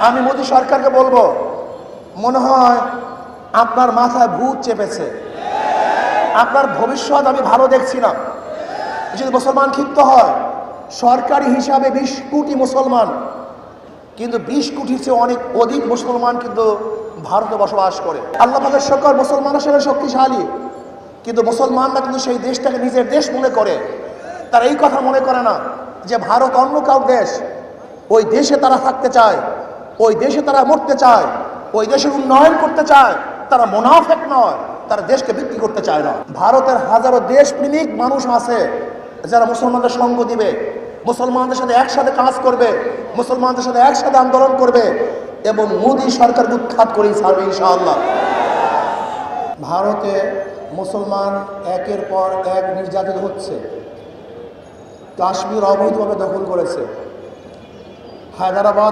আমি মোদী সরকারকে বলবো, মনে হয় আপনার মাথায় ভূত চেপেছে। আপনার ভবিষ্যৎ আমি ভালো দেখছি না। যদি মুসলমান ক্ষিপ্ত হয়, সরকারি হিসাবে 20 কোটি মুসলমান, কিন্তু 20 কোটির চেয়ে অনেক অধিক মুসলমান কিন্তু ভারতে বসবাস করে। আল্লাহ পাকের শুকর, মুসলমান আসলে শক্তিশালী, কিন্তু মুসলমানরা কিন্তু সেই দেশটাকে নিজের দেশ মনে করে। তারা এই কথা মনে করে না যে ভারত অন্য কারো দেশ। ওই দেশে তারা থাকতে চায়, ওই দেশে তারা মরতে চায়, ওই দেশের উন্নয়ন করতে চায়। তারা মুনাফিক নয়, তারা দেশকে বিক্রি করতে চায় না। ভারতের হাজারো দেশপ্রেমিক মানুষ আছে যারা মুসলমানদের সঙ্গ দিবে, মুসলমানদের সাথে একসাথে কাজ করবে, মুসলমানদের সাথে একসাথে আন্দোলন করবে এবং মোদী সরকার উৎখাত করেই ছাড়বে ইনশাআল্লাহ। ভারতে মুসলমান একের পর এক নির্যাতিত হচ্ছে। কাশ্মীর অবৈধভাবে দখল করেছে, হায়দ্রাবাদ